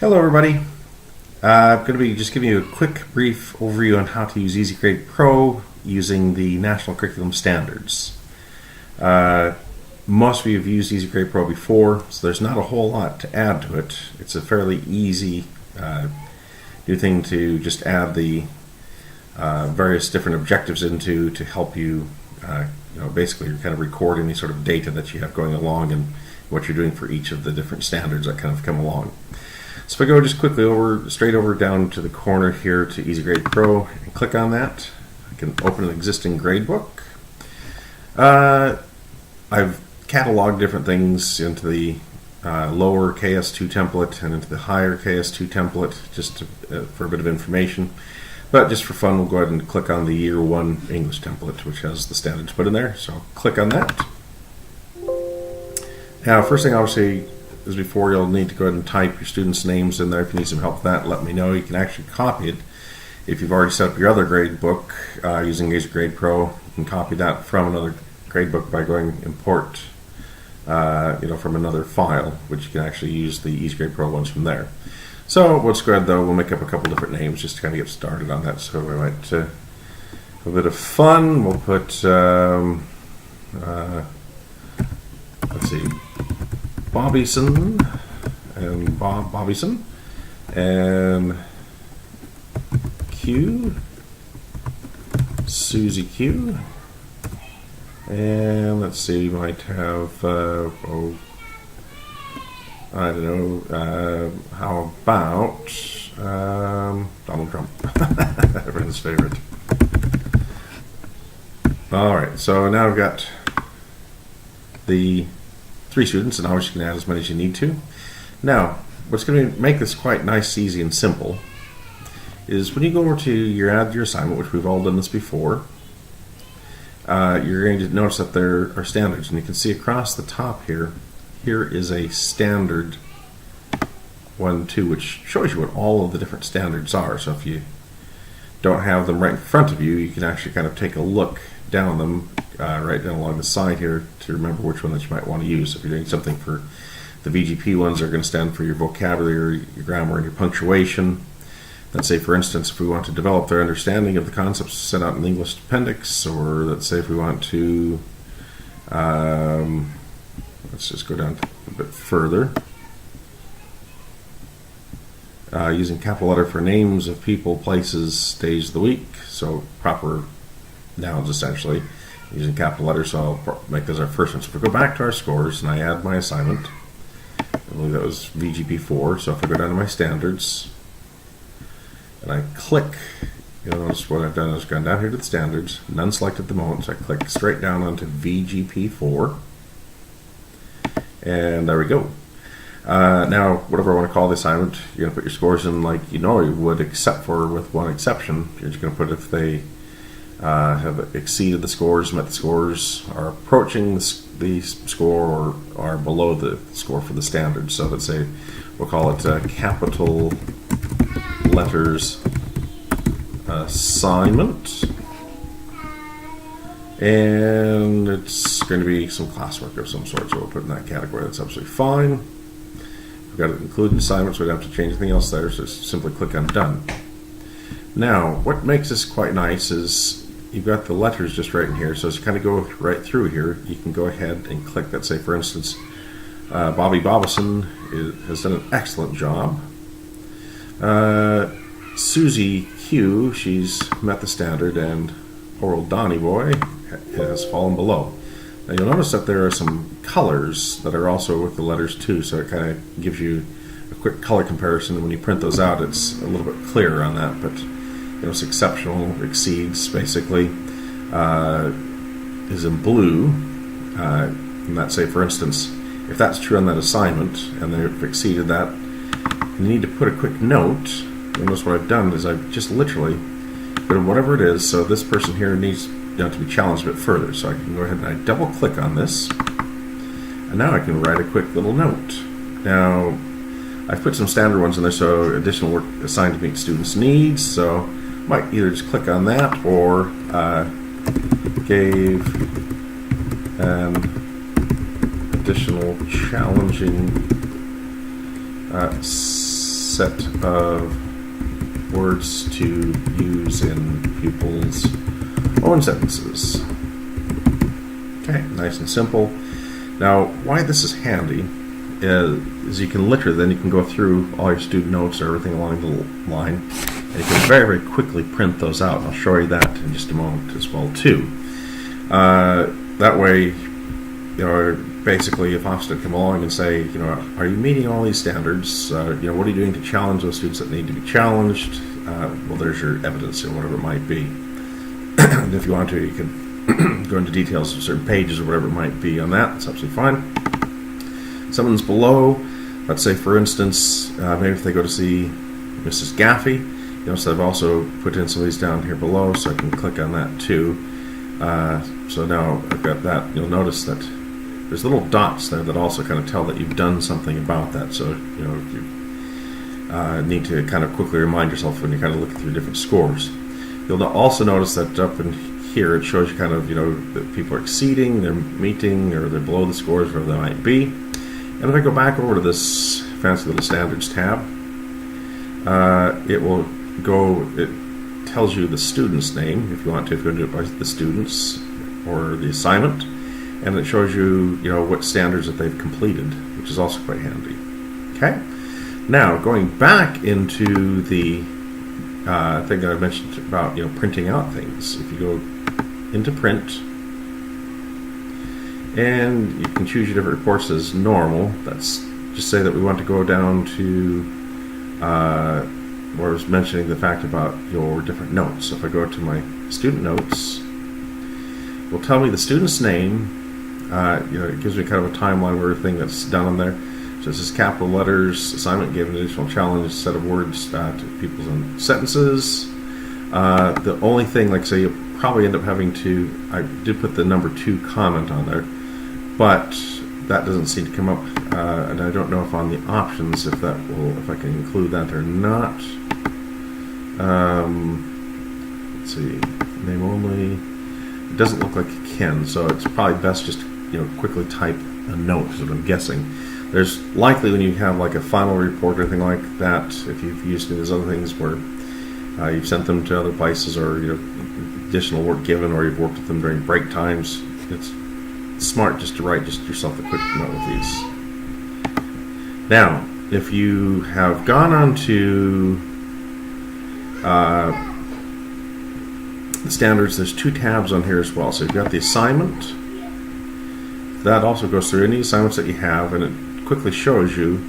Hello everybody. I'm going to be just giving you a quick brief overview on how to use EasyGrade Pro using the National Curriculum Standards. Most of you have used EasyGrade Pro before, so there's not a whole lot to add to it. It's a fairly easy new thing to just add the various different objectives into to help you, basically you're kind of record any sort of data that you have going along and what you're doing for each of the different standards that kind of come along. So if I go just quickly straight over down to the corner here to EasyGrade Pro and click on that, I can open an existing gradebook. I've cataloged different things into the lower KS2 template and into the higher KS2 template just for a bit of information. But just for fun, we'll go ahead and click on the Year 1 English template, which has the standards put in there. So click on that. Now, first thing obviously, as before, you'll need to go ahead and type your students' names in there. If you need some help with that, let me know. You can actually copy it. If you've already set up your other grade book using EasyGrade Pro, you can copy that from another grade book by going import from another file, which you can actually use the EasyGrade Pro ones from there. So let's go ahead though, we'll make up a couple different names just to kind of get started on that. So we might have a bit of fun. We'll put let's see, Bobbyson and Bobbyson and Q, Susie Q, and let's see, we might have I don't know, how about Donald Trump, everyone's favorite. Alright, so now I've got the 3 students, and obviously you can add as many as you need to. Now, what's going to make this quite nice, easy, and simple is when you go over to add your assignment, which we've all done this before, you're going to notice that there are standards, and you can see across the top here is a standard 1, 2, which shows you what all of the different standards are. So if you don't have them right in front of you, you can actually kind of take a look down them right down along the side here to remember which one that you might want to use. If you're doing something for the VGP ones, they're going to stand for your vocabulary, your grammar, and your punctuation. Let's say, for instance, if we want to develop their understanding of the concepts set out in the English appendix, or let's say if we want to, let's just go down a bit further. Using capital letter for names of people, places, days of the week, so proper nouns essentially, using capital letters, so I'll make those our first one. So if we go back to our scores and I add my assignment, I believe that was VGP 4, so if I go down to my standards and I click, you'll notice what I've done is gone down here to the standards, none selected at the moment, so I click straight down onto VGP 4, and there we go. Now, whatever I want to call the assignment, you're going to put your scores in like you would, except for with one exception. You're just going to put if they have exceeded the scores, met the scores, are approaching the score, or are below the score for the standard. So let's say we'll call it capital letters assignment, and it's going to be some classwork of some sort, so we'll put in that category. That's absolutely fine. We've got to include assignments, so we don't have to change anything else there, so just simply click on done. Now, what makes this quite nice is you've got the letters just right in here, so as you kind of go right through here, you can go ahead and click, let's say for instance, Bobby Bobison has done an excellent job. Susie Q, she's met the standard, and poor old Donnie boy has fallen below. Now you'll notice that there are some colors that are also with the letters too, so it kind of gives you a quick color comparison. When you print those out, it's a little bit clearer on that, but it's exceptional, exceeds basically, is in blue, and that's, say for instance, if that's true on that assignment and they've exceeded that, you need to put a quick note. You'll notice what I've done is I've just literally put in whatever it is, so this person here needs to be challenged a bit further, so I can go ahead and I double click on this, and now I can write a quick little note. Now I've put some standard ones in there, so additional work assigned to meet students' needs, so might either just click on that or gave an additional challenging set of words to use in pupils' own sentences. Okay, nice and simple. Now, why this is handy is you can then you can go through all your student notes or everything along the line, and you can very, very quickly print those out. I'll show you that in just a moment as well, too. That way, basically, if Ofsted come along and say, are you meeting all these standards? What are you doing to challenge those students that need to be challenged? Well, there's your evidence or whatever it might be. And if you want to, you can go into details of certain pages or whatever it might be on that. That's absolutely fine. Someone's below. Let's say, for instance, maybe if they go to see Mrs. Gaffey, so I've also put in some of these down here below, so I can click on that too. So now I've got that. You'll notice that there's little dots there that also kind of tell that you've done something about that. So, if you need to kind of quickly remind yourself when you're kind of looking through different scores. You'll also notice that up in here it shows you kind of, that people are exceeding, they're meeting, or they're below the scores, wherever they might be. And if I go back over to this fancy little standards tab, it tells you the student's name, if you want to do it by the students or the assignment, and it shows you, what standards that they've completed, which is also quite handy. Okay? Now, going back into the thing that I mentioned about, printing out things. If you go into print, and you can choose your different reports as normal. That's just say that we want to go down to where I was mentioning the fact about your different notes. So if I go to my student notes, it will tell me the student's name. It gives me kind of a timeline of everything that's done on there. So this is capital letters, assignment given, additional challenge, set of words to people's own sentences. The only thing, like say, you'll probably end up having to, I did put the number 2 comment on there, but that doesn't seem to come up, and I don't know if on the options if I can include that or not. Let's see, name only. It doesn't look like it can, so it's probably best just quickly type a note, is what I'm guessing. There's likely when you have like a final report or anything like that, if you've used it as other things where you've sent them to other places or additional work given, or you've worked with them during break times, it's smart just to write yourself a quick note with these. Now, if you have gone on to the standards, there's 2 tabs on here as well. So you've got the assignment. That also goes through any assignments that you have, and it quickly shows you,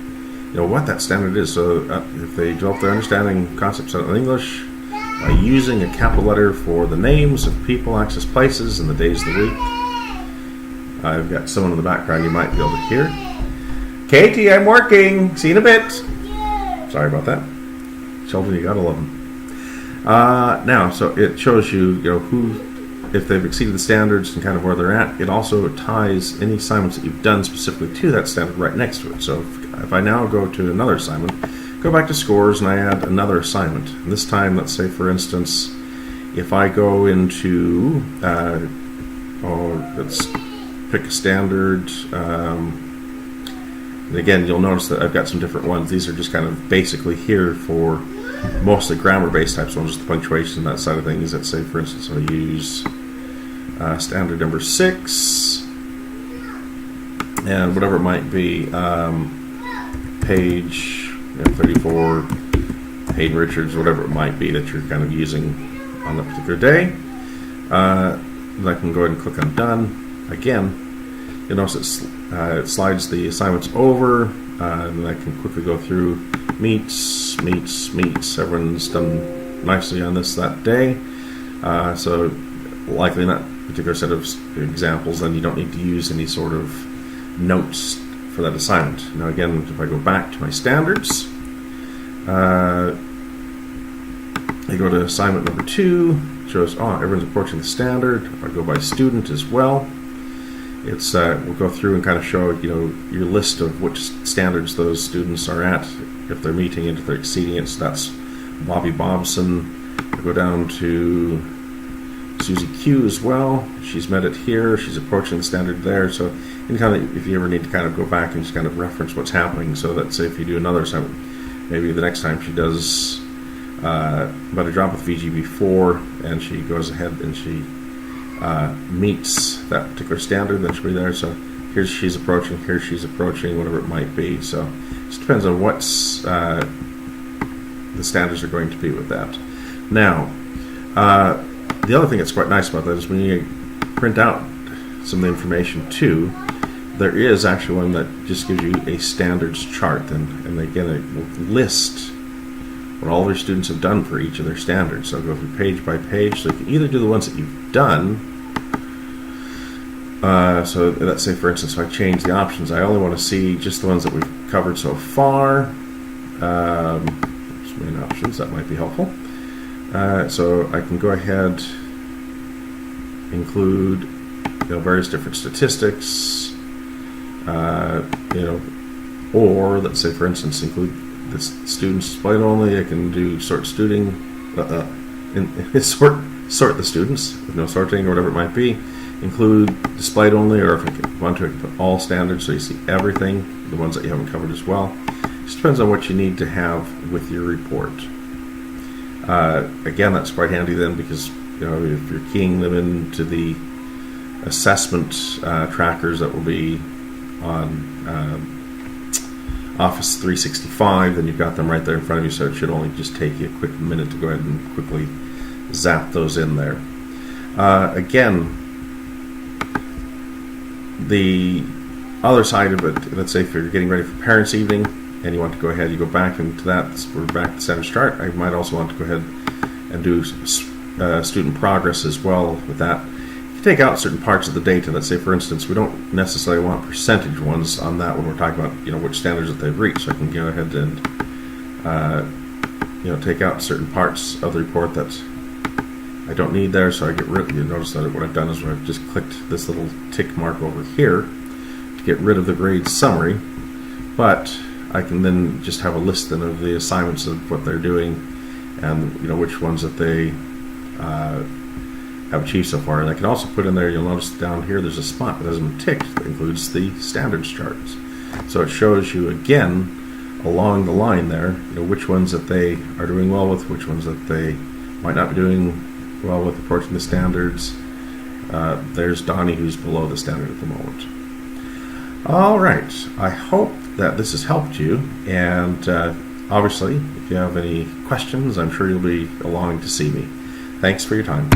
what that standard is. So if they develop their understanding concepts in English by using a capital letter for the names of people, access places, and the days of the week. I've got someone in the background you might be able to hear. Katie, I'm working. See you in a bit. Sorry about that. Children, you gotta love them. Now, so it shows you, who, if they've exceeded the standards and kind of where they're at. It also ties any assignments that you've done specifically to that standard right next to it. So if I now go to another assignment, go back to scores, and I add another assignment. And this time, let's say, for instance, if I go into, let's pick a standard. And again, you'll notice that I've got some different ones. These are just kind of basically here for mostly grammar-based types ones, just the punctuation and that side of things. Let's say, for instance, I'll use standard number 6, and whatever it might be, page 34, Hayden Richards, whatever it might be that you're kind of using on that particular day. Then I can go ahead and click on Done. Again, you'll notice it slides the assignments over, and then I can quickly go through meets. Everyone's done nicely on that day. So likely in that particular set of examples, then you don't need to use any sort of notes for that assignment. Now again, if I go back to my standards, I go to assignment number 2, shows, everyone's approaching the standard. If I go by student as well, it's we'll go through and kind of show your list of which standards those students are at, if they're meeting it, if they're exceeding it. So that's Bobby Bobson. I go down to Susie Q as well. She's met it here. She's approaching the standard there. So if you ever need to kind of go back and just kind of reference what's happening, so that say if you do another assignment, maybe the next time she does about a drop with VGB4 and she goes ahead and she meets that particular standard, then she'll be there. So here she's approaching, whatever it might be. So it just depends on what's the standards are going to be with that. Now, the other thing that's quite nice about that is when you print out some of the information too, there is actually one that just gives you a standards chart, and again it will list what all their students have done for each of their standards. So go through page by page, so you can either do the ones that you've done. So let's say, for instance, if I change the options, I only want to see just the ones that we've covered so far. Main options, that might be helpful. So I can go ahead, include various different statistics, or let's say, for instance, include the students displayed only. I can do sort sort the students with no sorting or whatever it might be. Include displayed only, or if I want to, I can put all standards so you see everything, the ones that you haven't covered as well. It just depends on what you need to have with your report. Again, that's quite handy then, because if you're keying them into the assessment trackers that will be on Office 365, then you've got them right there in front of you, so it should only just take you a quick minute to go ahead and quickly zap those in there. Again, the other side of it, let's say if you're getting ready for Parents' Evening and you want to go ahead, you go back into that, we're back to standards chart. I might also want to go ahead and do student progress as well with that. If you take out certain parts of the data, let's say, for instance, we don't necessarily want percentage ones on that when we're talking about which standards that they've reached. So I can go ahead and take out certain parts of the report that I don't need there, so I get rid. You notice that what I've done is I've just clicked this little tick mark over here to get rid of the grade summary, but I can then just have a list then of the assignments of what they're doing and which ones that they have achieved so far. And I can also put in there, you'll notice down here there's a spot that hasn't been ticked that includes the standards charts. So it shows you again along the line there, which ones that they are doing well with, which ones that they might not be doing well with approaching the standards. There's Donnie, who's below the standard at the moment. All right, I hope that this has helped you, and obviously if you have any questions, I'm sure you'll be along to see me. Thanks for your time.